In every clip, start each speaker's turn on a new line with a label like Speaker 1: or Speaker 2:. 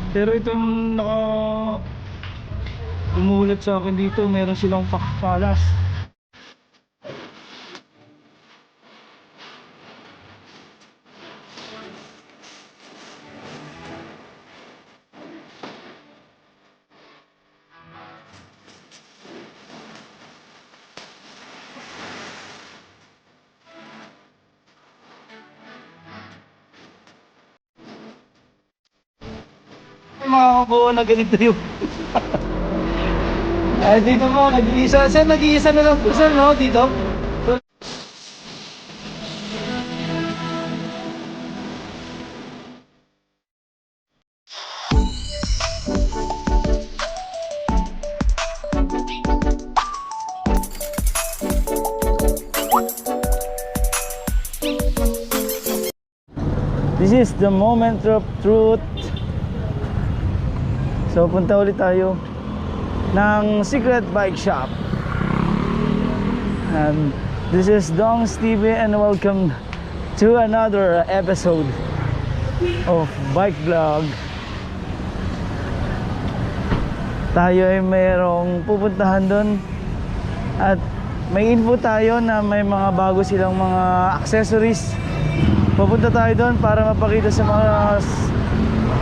Speaker 1: Pero itong umulat sa akin dito, meron silang palas. Mga kabuo na ganito yung ay dito mo, nag-iisa. Sir, nag-iisa na lang po sir, no? Dito. This is the moment of truth. So punta ulit tayo ng Secret Bike Shop. And this is Dongs TV and welcome to another episode of Bike Vlog. Tayo ay mayroong pupuntahan doon at may info tayo na may mga bago silang mga accessories. Pupunta tayo doon para mapakita sa mga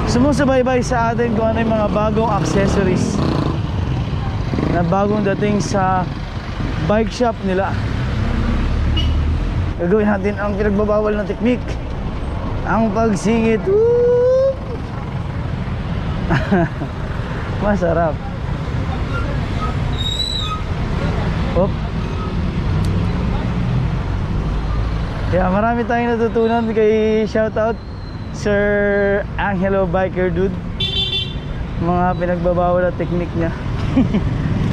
Speaker 1: sumusubaybay sa atin kung ano yung mga bagong accessories na bagong dating sa bike shop nila. Gagawin natin ang pinagbabawal na teknik, ang pagsingit. Masarap. Op. Kaya marami tayong natutunan kay shoutout Sir Angelo Biker Dude. Mga pinagbabawal na teknik niya.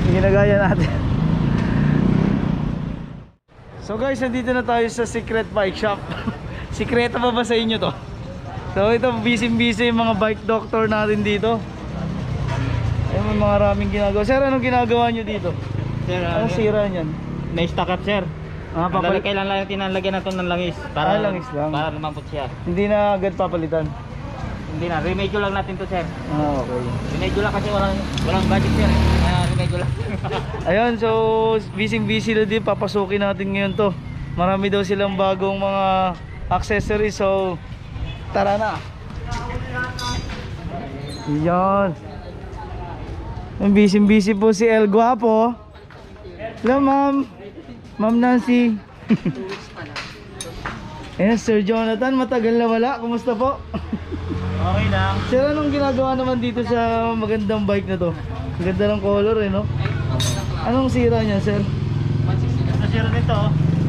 Speaker 1: Ginagaya natin. So guys, nandito na tayo sa Secret Bike Shop. Sikreto pa ba sa inyo to? So ito, busy-busy yung mga bike doctor natin dito. Ayun, may mga raming ginagawa. Sir, anong ginagawa nyo dito?
Speaker 2: Sir,
Speaker 1: Anong sira nyan?
Speaker 2: na-stack up sir. Kailan lang yung tinalagyan natin ng langis para
Speaker 1: langis lang.
Speaker 2: Para lumambot siya.
Speaker 1: Hindi na agad papalitan.
Speaker 2: Hindi na, remedyo lang natin to sir.
Speaker 1: Okay.
Speaker 2: Remedyo lang kasi walang budget sir. Remedyo lang.
Speaker 1: Ayun, so busy na din. Papasukin natin ngayon to. Marami daw silang bagong mga accessories. So tara na. Yan. Busy po si El Guapo. Hello ma'am. Ma'am Nancy. Ayan, Sir Jonathan, matagal na wala. Kumusta po?
Speaker 2: Okay lang.
Speaker 1: Sir, anong ginagawa naman dito sa magandang bike na to? Ang ganda ng color eh, no? Anong sira niya, sir?
Speaker 2: Sa sir nito,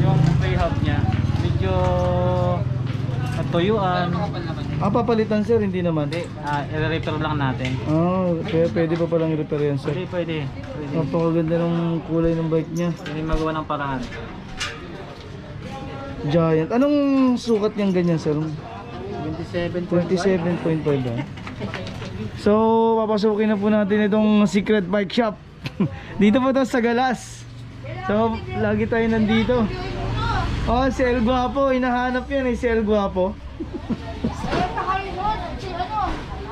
Speaker 2: yung playhouse niya, medyo natuyuan.
Speaker 1: Papalitan, sir, hindi naman.
Speaker 2: Hindi, i-repair lang natin.
Speaker 1: Pwede pa palang i-repair yan, sir.
Speaker 2: Pwede.
Speaker 1: Napakaganda ng kulay ng bike niya.
Speaker 2: Pwede magawa ng paraan.
Speaker 1: Giant. Anong sukat niyang ganyan, sir? 27.5 ba? So, papasukin na po natin itong Secret Bike Shop. Dito po to sa Galas. So, lagi tayo nandito. Oh, si El Guapo. Hinahanap yan eh, si El Guapo.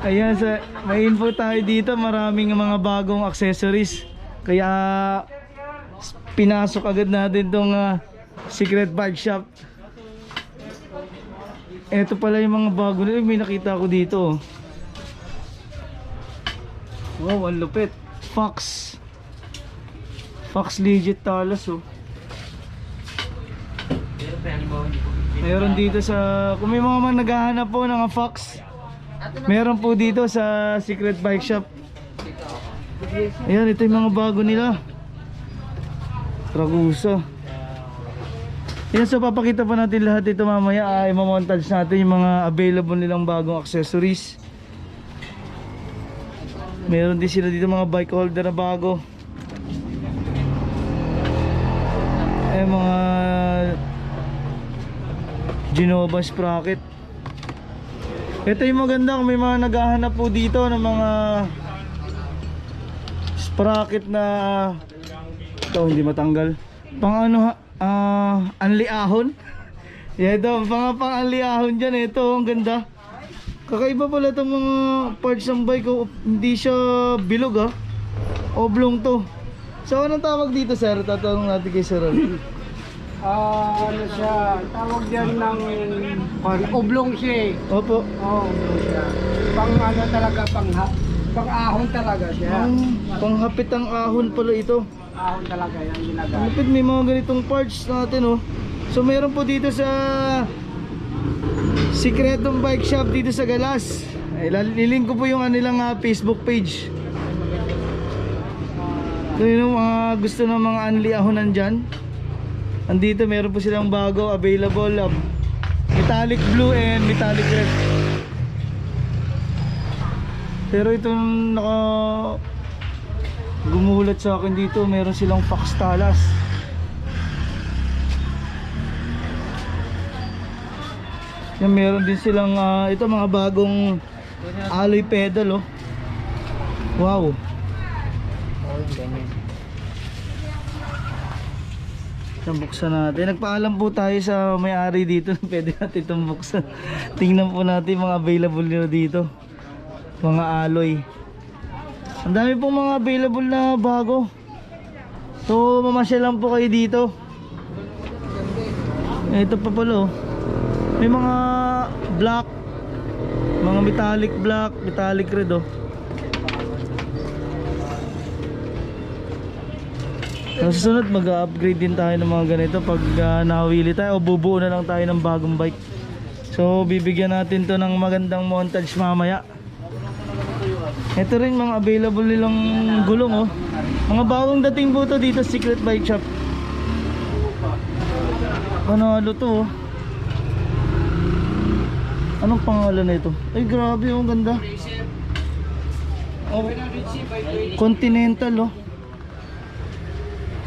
Speaker 1: Ayan, may info tayo dito. Maraming mga bagong accessories. Kaya, pinasok agad natin itong Secret Bike Shop. Ito pala yung mga bago nila. May nakita ko dito. Wow, ang lupit. Fox legit talas oh. Meron dito sa, kung may mga naghahanap po ng Fox, meron po dito sa Secret Bike Shop. Ayan, ito yung mga bago nila. Tragusa. Yan, so papakita pa natin lahat ito mamaya. I-montage natin yung mga available nilang bagong accessories. Meron din sila dito mga bike holder na bago. Mga Genova sprocket. Ito yung maganda kung may mga naghahanap po dito ng mga sprocket na ito hindi matanggal. Pang ano anli ahon. Ito, pang anli ahon dyan. Ito, ang ganda. Kakaiba pala itong mga parts ng bike ko. Hindi siya bilog ha. Oblong to. So anong tawag dito sir? Tatanong natin kay sir.
Speaker 3: Ano siya, tawag yan ng oblong siya eh.
Speaker 1: Opo.
Speaker 3: Oo, oblong siya. Pang ano talaga, pang ahon talaga siya.
Speaker 1: Panghapit ang ahon pala ito.
Speaker 3: Ahon talaga yan ginagawa.
Speaker 1: Malapit may mga ganitong parts natin oh. So meron po dito sa Sikretong Bike Shop dito sa Galas. Lilink ko po yung kanilang Facebook page. So yun yung mga gusto ng mga anli ahonan dyan. Andito meron po silang bago available metallic blue and metallic red. Pero itong gumulat sa akin dito, meron silang Fox Talas. Yan, meron din silang ito mga bagong alloy pedal oh. Wow. Itong buksan natin. Nagpaalam po tayo sa may-ari dito. Pwede natin itong buksan. Tingnan po natin mga available nyo dito. Mga alloy. Ang dami pong mga available na bago. So mamasyal lang po kayo dito. Ito pa pala oh. May mga black, mga metallic black, metallic red oh. Sa susunod mag-upgrade din tayo ng mga ganito pag nawili tayo o bubuo na lang tayo ng bagong bike. So bibigyan natin to ng magandang montage mamaya. Ito rin mga available nilang gulong oh. Mga bagong dating po to dito Secret Bike Shop. Panalo to oh. Anong pangalan na ito? Ay grabe oh, ang ganda oh. Continental oh.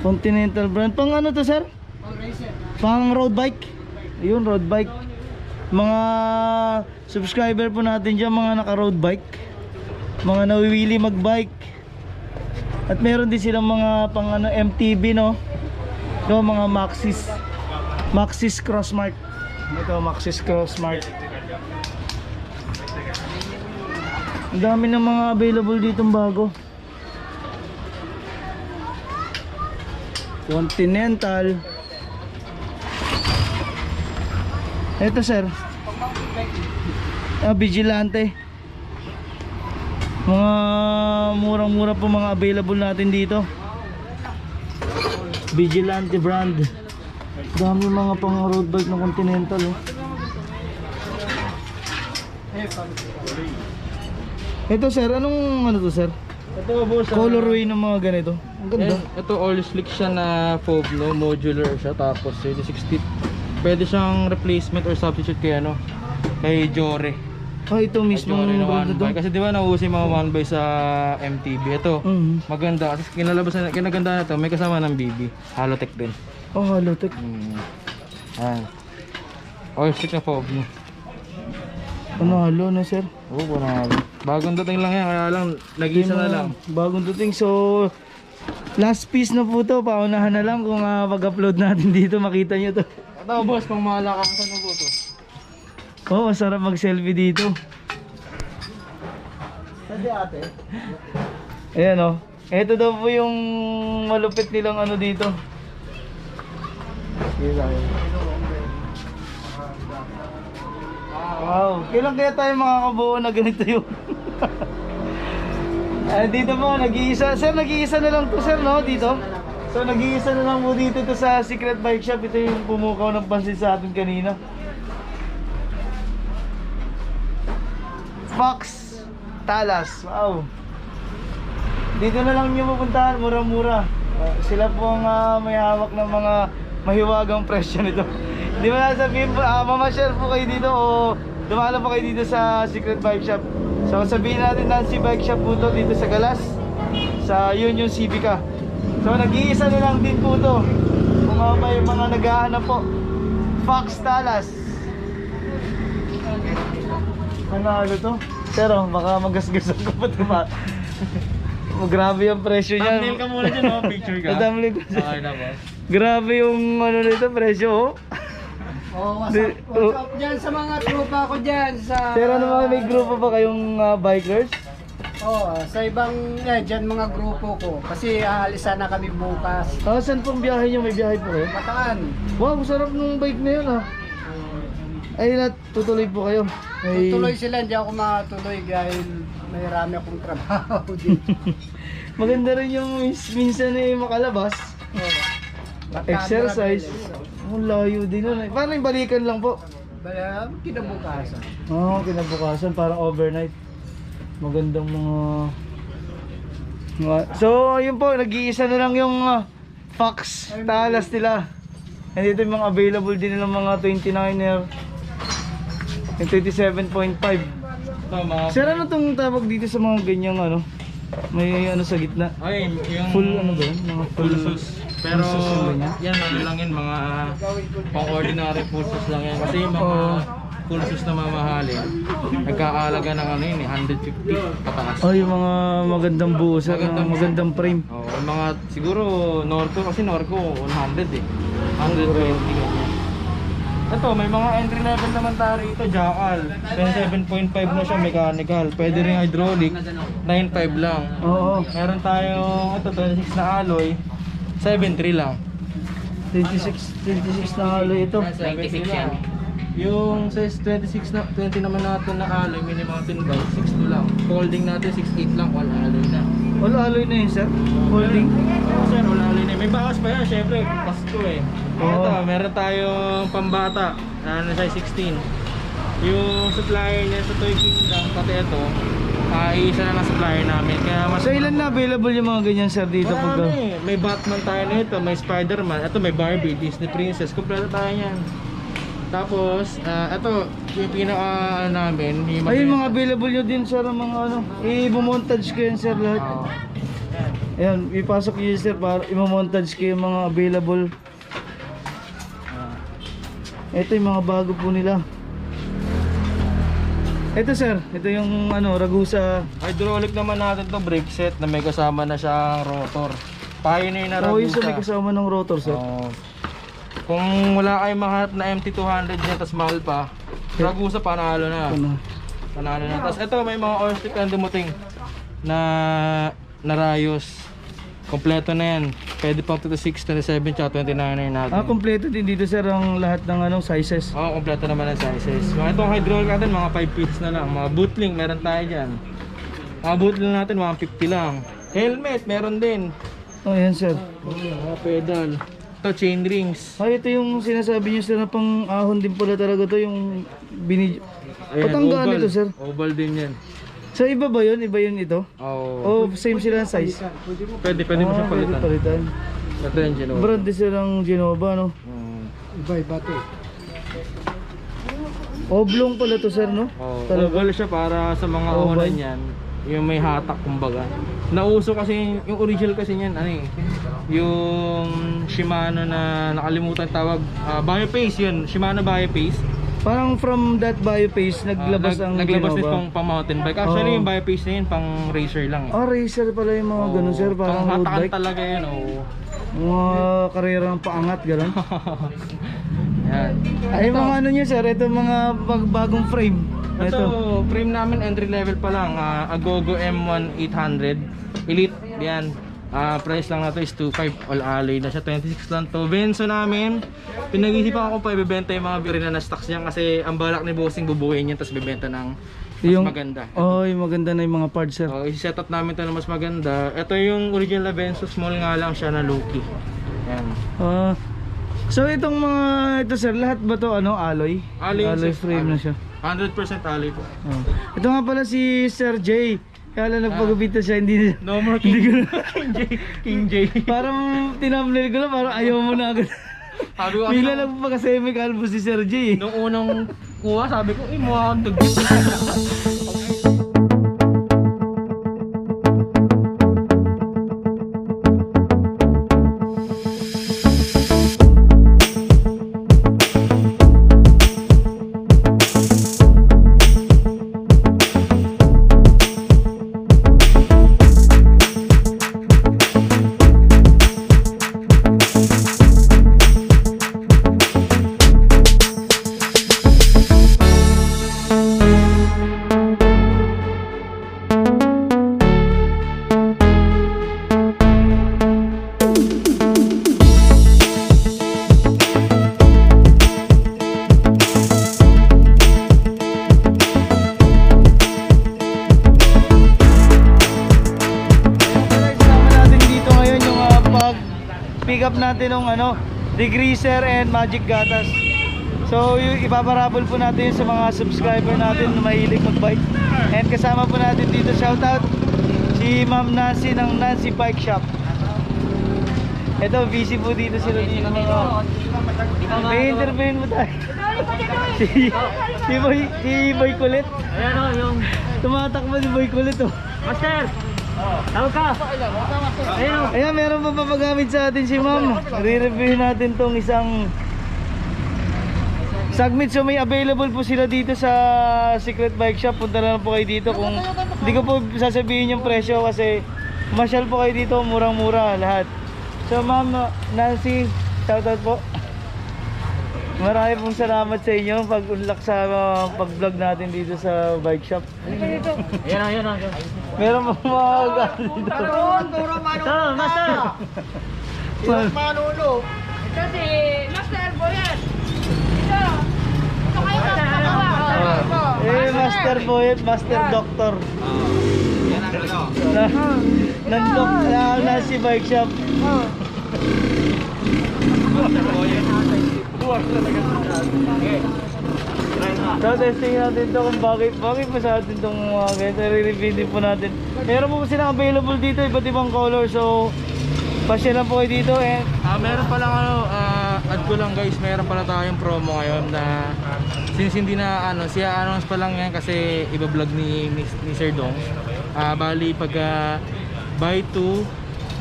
Speaker 1: Continental brand. Pang ano to sir? Pang road bike. Ayun, road bike. Mga subscriber po natin dyan, mga naka road bike, mga nawiwili mag bike. At meron din silang mga pang ano, MTB no. Ito mga Maxxis Crossmark. Ito Maxxis Crossmark. Ang dami ng mga available ditong bago. Continental. Ito sir, Vigilante. Mga murang-mura po mga available natin dito. Vigilante brand. Dami mga pang road bike ng Continental oh. Ito sir, anong ano to sir?
Speaker 2: Ito boss,
Speaker 1: Colorway ng mga ganito. Ang ganda.
Speaker 2: ito all slick siya na fob no, modular siya, tapos 60. Pwede siyang replacement or substitute kay ano, kay Jore.
Speaker 1: Ah, ito mismo
Speaker 2: Jore na
Speaker 1: brand
Speaker 2: one
Speaker 1: to.
Speaker 2: by. Kasi di ba nauuso yung mga one by sa MTB. Ito, maganda kasi kinaganda na to, may kasama ng BB. Halotech din.
Speaker 1: Oh, Halotech.
Speaker 2: Ayan. All slick na fob no.
Speaker 1: Panalo na sir.
Speaker 2: Oo, panalo. Bagong dating lang yan, kaya lang nag-iisa na lang.
Speaker 1: Bagong dating. So last piece na po to. Paunahan na lang kung mag-upload natin dito. Makita nyo to.
Speaker 2: Ito boss, pang malakasan mo po to.
Speaker 1: Oo, sarap mag-selfie dito.
Speaker 3: Pwede ate.
Speaker 1: Ayan o. Ito daw po yung malupit nilang ano dito. Wow. Kailan kaya tayo makakabuo na ganito yung dito po, nag-iisa. Sir, nag-iisa na lang to sir, no? Dito. So, nag-iisa na lang po dito to sa Secret Bike Shop. Ito yung pumukaw ng pansin sa atin kanina. Fox Talas. Wow. Dito na lang nyo pupuntahan, mura-mura. Sila po ang may hawak ng mga mahiwagang presyo nito. Di ba nasabihin po, mamasyal po kayo dito o dumalo po kayo dito sa Secret Bike Shop. So sabihin natin Nancy Bike Shop po to dito sa Galas, sa Union Civica. So nag-iisa na lang din po to. Kung may mga naghahanap po, Fox Talas. Ano to? Pero baka magasgasan ko pa diba? Grabe yung presyo niya.
Speaker 2: Thumbnail ka muna dyan, no? Picture ka.
Speaker 1: Thumbnail ko.
Speaker 2: Okay na boss.
Speaker 1: Grabe yung ano nito, presyo oh.
Speaker 3: Oh,
Speaker 1: Di-
Speaker 3: what's up dyan sa mga tropa ko dyan sa...
Speaker 1: Sir, ano mga may grupo ba kayong bikers?
Speaker 3: Oh, sa ibang dyan mga grupo ko. Kasi aalisan na kami bukas.
Speaker 1: Saan pong biyahe nyo? May biyahe po kayo?
Speaker 3: Bataan.
Speaker 1: Wow, sarap nung bike na yun Ay, tutuloy po kayo. May...
Speaker 3: Tuloy sila, hindi ako matuloy dahil may rami akong trabaho dito.
Speaker 1: Maganda rin yung minsan makalabas.
Speaker 3: Oh. Bataan
Speaker 1: Exercise. Ang layo din nun. Parang balikan lang po.
Speaker 3: Kinabukasan.
Speaker 1: Oo, kinabukasan. Parang overnight. Magandang So, yun po. Nag-iisa na lang yung Fox. Talas nila. And ito yung mga available din ng mga 29er. Yung 27.5.
Speaker 2: Tama.
Speaker 1: Sir, ano itong tawag dito sa mga ganyang may sa gitna?
Speaker 2: Ay, yung
Speaker 1: Full ano ba yun? Mga
Speaker 2: full sus. Pero
Speaker 1: full sus yung ganyan?
Speaker 2: yan ano lang yun, mga pang ordinary full sus lang yan. Kasi yung mga
Speaker 1: Oo.
Speaker 2: full sus na mamahalin, nagkakaalaga ng ano yun 150 pataas.
Speaker 1: Oh, yung mga magandang buo sir, magandang frame.
Speaker 2: Oh, yung mga siguro Norco kasi Norco 100 eh. 120 ganyan. Ito, may mga entry level naman tayo rito, Jackal. 27.5 na siya, mechanical. Pwede rin hydraulic, 9.5 lang.
Speaker 1: Oo.
Speaker 2: Meron tayong ito 26 na alloy, 7.3 lang.
Speaker 1: 26 na haloy ito.
Speaker 2: 26 yan. Yung size 26 na 20 naman natin na alloy, mini mountain bike 6.2 lang. Folding natin 6.8 lang, all alloy na.
Speaker 1: All alloy na yun sir? Holding?
Speaker 2: Oo sir, all alloy na. May bawas pa yan, syempre, Pasko eh.
Speaker 1: Oo.
Speaker 2: Ito, meron tayong pambata na size 16. Yung supplier niya sa Toy Kingdom, pati ito, isa na lang supplier namin. Kaya mas
Speaker 1: So ilan na available yung mga ganyan sir dito?
Speaker 2: marami. May Batman tayo nito, may Spider-Man, ito may Barbie, Disney Princess, kompleto tayo yan. Tapos, ito, yung pinaka namin, yung
Speaker 1: Ayun mga available nyo din sir ang mga i-montage ko yan sir lahat.
Speaker 2: Oo.
Speaker 1: Ayan, ipasok nyo yun sir para i-montage ko yung mga available. Ito yung mga bago po nila. Ito sir, ito yung Ragusa.
Speaker 2: Hydraulic naman natin to brake set na may kasama na siyang rotor. Pioneer na
Speaker 1: Oh, yung sa
Speaker 2: Ragusa.
Speaker 1: may kasama ng rotor sir.
Speaker 2: Oo. Kung wala kayong mahanap na MT200 niya tas mahal pa, Ragusa panalo na.
Speaker 1: Ano?
Speaker 2: Panalo na. Tapos ito may mga oil stick na dumuting na Rayos. Kompleto na yan. Pwede pang 26, 27, tsaka 29 natin.
Speaker 1: Kompleto din dito sir ang lahat ng sizes.
Speaker 2: Oo, kompleto naman ang sizes. Mga itong hydraulic natin, mga 5 pieces na lang. Mga bootling, meron tayo dyan. Mga bootling natin, 150 lang. Helmet, meron din.
Speaker 1: Oh, yan sir.
Speaker 2: Mga pedal. Ito, chain rings.
Speaker 1: Ay, ito yung sinasabi niyo sir na pang ahon din pala talaga to yung Patanggaan
Speaker 2: oval.
Speaker 1: ito sir.
Speaker 2: Oval din yan.
Speaker 1: So iba ba yun? Iba yun ito?
Speaker 2: Oo.
Speaker 1: Oh, same sila ang size.
Speaker 2: Pwede mo siyang
Speaker 1: Pwede
Speaker 2: palitan.
Speaker 1: palitan.
Speaker 2: Ito yung Genova.
Speaker 1: Brand din silang Genova no?
Speaker 3: Iba-iba to.
Speaker 1: Oblong pala to sir no?
Speaker 2: Oo.
Speaker 1: Talaga?
Speaker 2: Oval siya para sa mga
Speaker 1: Oval?
Speaker 2: unan yan. Yung may hatak kumbaga. Nauso kasi yung original kasi niyan yung Shimano na nakalimutan tawag Biopace yun. Shimano Biopace.
Speaker 1: Parang from that Biopace naglabas ang
Speaker 2: naglabas din
Speaker 1: Genova.
Speaker 2: pang mountain bike. Actually
Speaker 1: Oo.
Speaker 2: yung Biopace na yun pang racer lang.
Speaker 1: Racer pala yung mga ganun sir, parang road
Speaker 2: hatakan
Speaker 1: bike.
Speaker 2: talaga yun. Oo.
Speaker 1: Mga karerang paangat ganun.
Speaker 2: Yan.
Speaker 1: Ay mga ano nyo sir, ito mga bagong frame.
Speaker 2: Ito, frame namin entry level pa lang. Agogo M1 800 Elite. Yan. Price lang na to is 2.5 all alloy na siya. 26 lang to. Benzo namin. Pinag-isipan ko pa ibebenta yung mga birina na stocks niya kasi ang balak ni Bossing bubuhin niya tapos bebenta ng mas maganda.
Speaker 1: Yung maganda na yung mga parts sir.
Speaker 2: I-set up namin to na mas maganda. Ito yung original Benzo, small nga lang siya na low-key. Yan.
Speaker 1: So itong mga ito sir, lahat ba to alloy?
Speaker 2: Alloy,
Speaker 1: frame na siya.
Speaker 2: 100% alloy po.
Speaker 1: Ito nga pala si Sir J. Kaya lang nagpagupit na siya, hindi
Speaker 2: No more King, King J. King J.
Speaker 1: Parang tinamnil ko lang, parang ayaw mo na agad.
Speaker 2: Sabi ko,
Speaker 1: Bigla lang pa kasi may kalbo si Sir J.
Speaker 2: nung unang kuha, sabi ko, mukha akong dugot.
Speaker 1: pick up natin ng degreaser and magic gatas. So ipaparabol po natin sa mga subscriber natin na mahilig magbike. And kasama po natin dito, shoutout si Ma'am Nancy ng Nancy Bike Shop. Ito, busy po dito sila dito mga. May interviewin mo tayo. si Boy Kulit.
Speaker 2: Ayan o, yung...
Speaker 1: Tumatakbo si Boy Kulit oh.
Speaker 2: Master! Tawag ka! Ayan o.
Speaker 1: Ayan, meron pa papagamit sa atin si Ma'am. Re-review natin tong isang Sagmit. So may available po sila dito sa Secret Bike Shop. Punta na lang po kayo dito. Kung hindi ko po sasabihin yung presyo kasi masyal po kayo dito, murang-mura lahat. So Ma'am Nancy, shoutout po. Marami pong salamat sa inyo pag-unlock sa pag-vlog natin dito sa bike shop.
Speaker 2: Ayan o.
Speaker 1: Meron pong mga gamit dito.
Speaker 3: Turo
Speaker 2: Ito, Master!
Speaker 3: Manulo.
Speaker 4: Ito si Master Boyet. Ito kayo magkakawa.
Speaker 1: Master Boyet, Master Doctor. Nandok na si bike shop. So testing natin to kung bakit pa sa atin itong mga ganito. Re-review din po natin. Meron po silang available dito, iba't ibang color. So pasya lang po kayo dito.
Speaker 2: Meron pa lang add ko lang guys, meron pala tayong promo ngayon na since hindi na siya announce pa lang yan kasi iba-vlog ni Sir Dong. Bali pag buy 2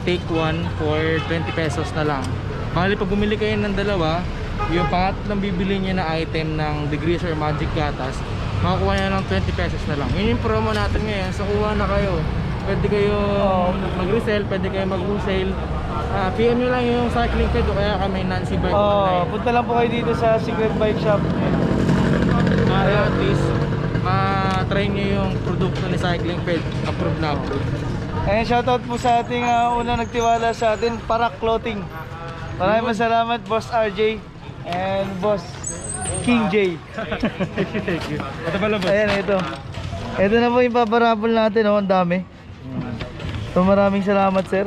Speaker 2: take 1 for 20 pesos na lang. Bali pag bumili kayo ng dalawa, yung pangatlong bibili niyo na item ng degreaser or magic gatas, makakuha niyo ng 20 pesos na lang. Yun yung promo natin ngayon. So kuha na kayo. Pwede kayo mag-resell, pwede kayo mag-wholesale. PM nyo lang yung cycling ped o kaya kami Nancy Bike Online.
Speaker 1: Punta lang po kayo dito sa Secret Bike Shop.
Speaker 2: Para at least ma-try nyo yung produkto ni cycling ped. Approved na approved.
Speaker 1: And shoutout po sa ating unang nagtiwala sa atin, Parak Clothing. Maraming salamat Boss RJ and Boss King J.
Speaker 2: Thank you. Ito pala boss.
Speaker 1: Ayan, ito. Ito na po yung paparabol natin, ang dami. So maraming salamat sir.